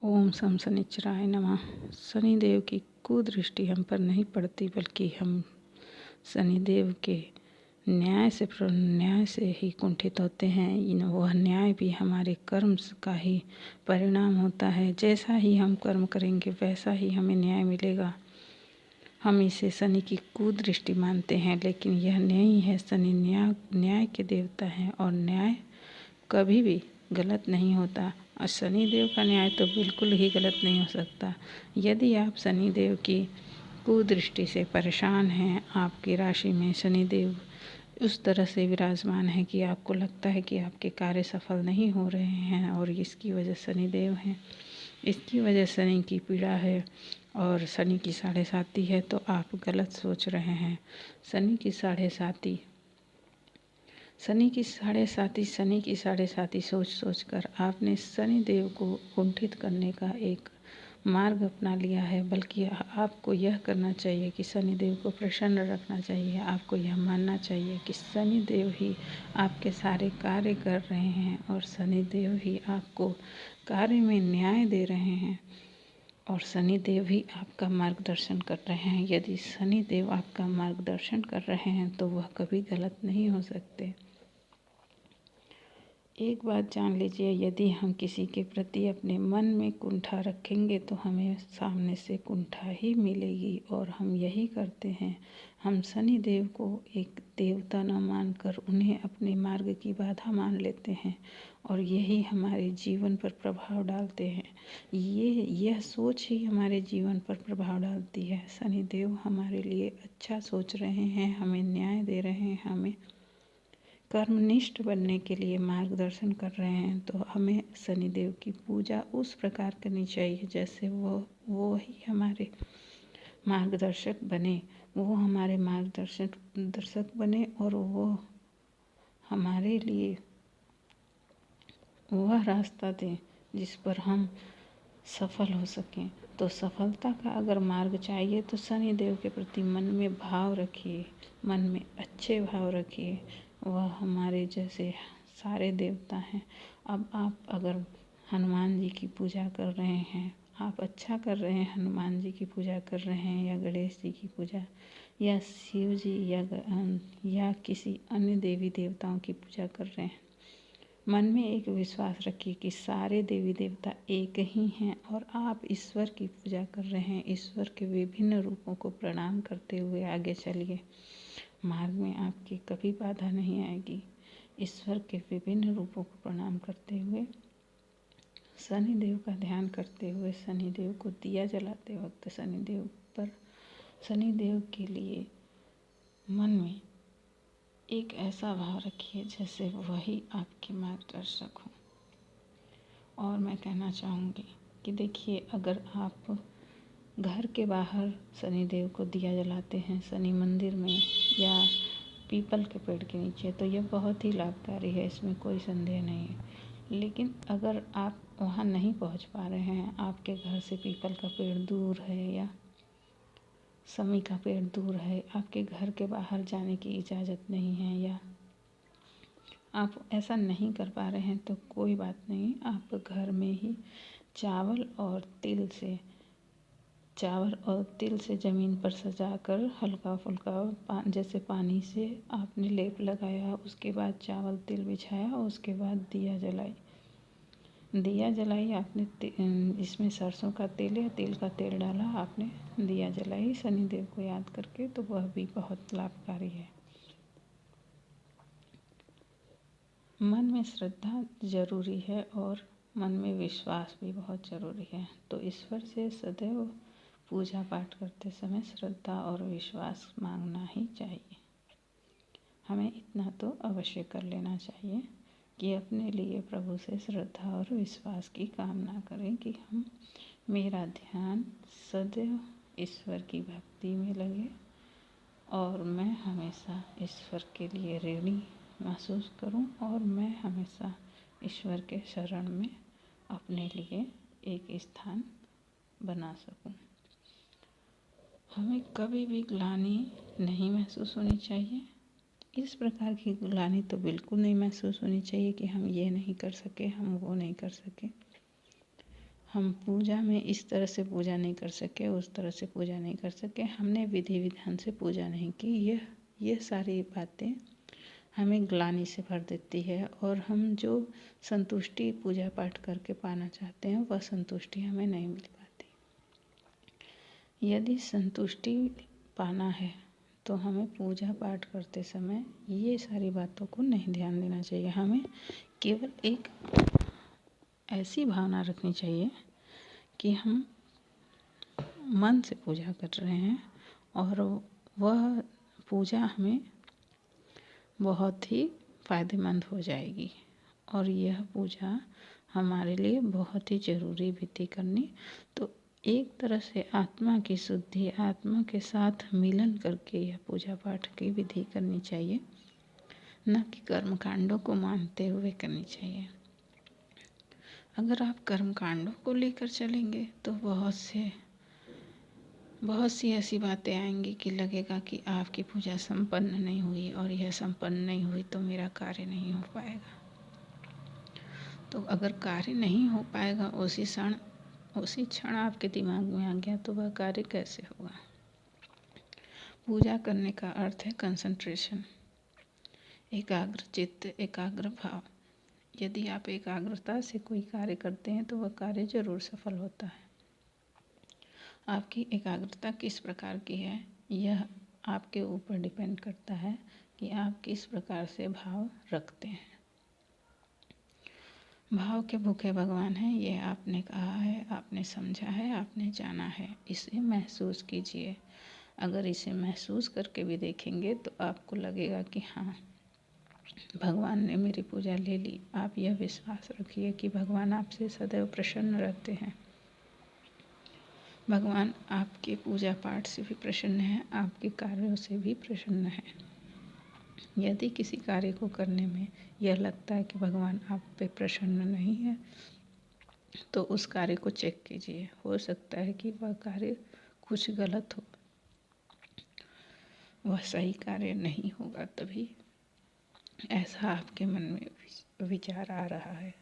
ओम शम शनिश्चराय नमः। शनिदेव की कुदृष्टि हम पर नहीं पड़ती, बल्कि हम शनिदेव के न्याय से ही कुंठित होते हैं। वह न्याय भी हमारे कर्म का ही परिणाम होता है। जैसा ही हम कर्म करेंगे वैसा ही हमें न्याय मिलेगा। हम इसे शनि की कुदृष्टि मानते हैं, लेकिन यह नहीं है। शनि न्याय के देवता हैं और न्याय कभी भी गलत नहीं होता। और शनिदेव का न्याय तो बिल्कुल ही गलत नहीं हो सकता। यदि आप शनिदेव की कुदृष्टि से परेशान हैं, आपकी राशि में शनिदेव उस तरह से विराजमान है कि आपको लगता है कि आपके कार्य सफल नहीं हो रहे हैं और इसकी वजह शनिदेव हैं, इसकी वजह शनि की पीड़ा है और शनि की 7.5 है, तो आप गलत सोच रहे हैं। शनि की 7.5 शनि की 7.5 सोच कर आपने शनि देव को कुंठित करने का एक मार्ग अपना लिया है। बल्कि आपको यह करना चाहिए कि शनि देव को प्रसन्न रखना चाहिए। आपको यह मानना चाहिए कि शनि देव ही आपके सारे कार्य कर रहे हैं और शनि देव ही आपको कार्य में न्याय दे रहे हैं और शनि देव ही आपका मार्गदर्शन कर रहे हैं। यदि शनि देव आपका मार्गदर्शन कर रहे हैं तो वह कभी गलत नहीं हो सकते। एक बात जान लीजिए, यदि हम किसी के प्रति अपने मन में कुंठा रखेंगे तो हमें सामने से कुंठा ही मिलेगी। और हम यही करते हैं। हम शनि देव को एक देवता न मानकर उन्हें अपने मार्ग की बाधा मान लेते हैं और यही हमारे जीवन पर प्रभाव डालते हैं। यह सोच ही हमारे जीवन पर प्रभाव डालती है। शनि देव हमारे लिए अच्छा सोच रहे हैं, हमें न्याय दे रहे हैं, हमें कर्मनिष्ठ बनने के लिए मार्गदर्शन कर रहे हैं। तो हमें शनिदेव की पूजा उस प्रकार करनी चाहिए जैसे वो ही हमारे मार्गदर्शक बने, वो हमारे मार्गदर्शक बने और वो हमारे लिए वह रास्ता दें जिस पर हम सफल हो सकें। तो सफलता का अगर मार्ग चाहिए तो शनिदेव के प्रति मन में भाव रखिए, मन में अच्छे भाव रखिए। वह हमारे जैसे सारे देवता हैं। अब आप अगर हनुमान जी की पूजा कर रहे हैं, आप अच्छा कर रहे हैं, हनुमान जी की पूजा कर रहे हैं या गणेश जी की पूजा या शिव जी या किसी अन्य देवी देवताओं की पूजा कर रहे हैं, मन में एक विश्वास रखिए कि सारे देवी देवता एक ही हैं और आप ईश्वर की पूजा कर रहे हैं। ईश्वर के विभिन्न रूपों को प्रणाम करते हुए आगे चलिए। मार्ग में आपकी कभी बाधा नहीं आएगी। ईश्वर के विभिन्न रूपों को प्रणाम करते हुए, शनिदेव का ध्यान करते हुए, शनिदेव को दिया जलाते वक्त शनिदेव के लिए मन में एक ऐसा भाव रखिए जैसे वही आपके मार्गदर्शक हो। और मैं कहना चाहूँगी कि देखिए, अगर आप घर के बाहर शनिदेव को दिया जलाते हैं, शनि मंदिर में या पीपल के पेड़ के नीचे, तो यह बहुत ही लाभकारी है, इसमें कोई संदेह नहीं है। लेकिन अगर आप वहाँ नहीं पहुँच पा रहे हैं, आपके घर से पीपल का पेड़ दूर है या शमी का पेड़ दूर है, आपके घर के बाहर जाने की इजाज़त नहीं है या आप ऐसा नहीं कर पा रहे हैं, तो कोई बात नहीं। आप घर में ही चावल और तिल से ज़मीन पर सजाकर हल्का फुल्का जैसे पानी से आपने लेप लगाया, उसके बाद चावल तिल बिछाया और उसके बाद दिया जलाई आपने। इसमें सरसों का तेल या तिल का तेल डाला, आपने दिया जलाई शनिदेव को याद करके, तो वह भी बहुत लाभकारी है। मन में श्रद्धा ज़रूरी है और मन में विश्वास भी बहुत ज़रूरी है। तो ईश्वर से सदैव पूजा पाठ करते समय श्रद्धा और विश्वास मांगना ही चाहिए। हमें इतना तो अवश्य कर लेना चाहिए कि अपने लिए प्रभु से श्रद्धा और विश्वास की कामना करें कि मेरा ध्यान सदैव ईश्वर की भक्ति में लगे और मैं हमेशा ईश्वर के लिए ऋणी महसूस करूं और मैं हमेशा ईश्वर के शरण में अपने लिए एक स्थान बना सकूं। हमें कभी भी ग्लानि नहीं महसूस होनी चाहिए। इस प्रकार की ग्लानि तो बिल्कुल नहीं महसूस होनी चाहिए कि हम ये नहीं कर सके, हम वो नहीं कर सके। हम पूजा में इस तरह से पूजा नहीं कर सके, उस तरह से पूजा नहीं कर सके, हमने विधि विधान से पूजा नहीं की, ये सारी बातें हमें ग्लानि से भर देती है और हम जो संतुष्टि पूजा पाठ करके पाना चाहते हैं वह संतुष्टि हमें नहीं मिल पाती। यदि संतुष्टि पाना है तो हमें पूजा पाठ करते समय ये सारी बातों को नहीं ध्यान देना चाहिए। हमें केवल एक ऐसी भावना रखनी चाहिए कि हम मन से पूजा कर रहे हैं और वह पूजा हमें बहुत ही फ़ायदेमंद हो जाएगी और यह पूजा हमारे लिए बहुत ही ज़रूरी भी थी करनी। तो एक तरह से आत्मा की शुद्धि, आत्मा के साथ मिलन करके यह पूजा पाठ की विधि करनी चाहिए, न कि कर्म कांडों को मानते हुए करनी चाहिए। अगर आप कर्म कांडों को लेकर चलेंगे तो बहुत सी ऐसी बातें आएंगी कि लगेगा कि आपकी पूजा संपन्न नहीं हुई और यह संपन्न नहीं हुई तो मेरा कार्य नहीं हो पाएगा। तो अगर कार्य नहीं हो पाएगा उसी क्षण आपके दिमाग में आ गया तो वह कार्य कैसे होगा। पूजा करने का अर्थ है कंसंट्रेशन, एकाग्र चित्त, एकाग्र भाव। यदि आप एकाग्रता से कोई कार्य करते हैं तो वह कार्य जरूर सफल होता है। आपकी एकाग्रता किस प्रकार की है यह आपके ऊपर डिपेंड करता है कि आप किस प्रकार से भाव रखते हैं। भाव के भूखे भगवान हैं, ये आपने कहा है, आपने समझा है, आपने जाना है। इसे महसूस कीजिए। अगर इसे महसूस करके भी देखेंगे तो आपको लगेगा कि हाँ, भगवान ने मेरी पूजा ले ली। आप यह विश्वास रखिए कि भगवान आपसे सदैव प्रसन्न रहते हैं। भगवान आपके पूजा पाठ से भी प्रसन्न है, आपके कार्यों से भी प्रसन्न है। यदि किसी कार्य को करने में यह लगता है कि भगवान आप पे प्रसन्न नहीं है तो उस कार्य को चेक कीजिए। हो सकता है कि वह कार्य कुछ गलत हो, वह सही कार्य नहीं होगा, तभी ऐसा आपके मन में विचार आ रहा है।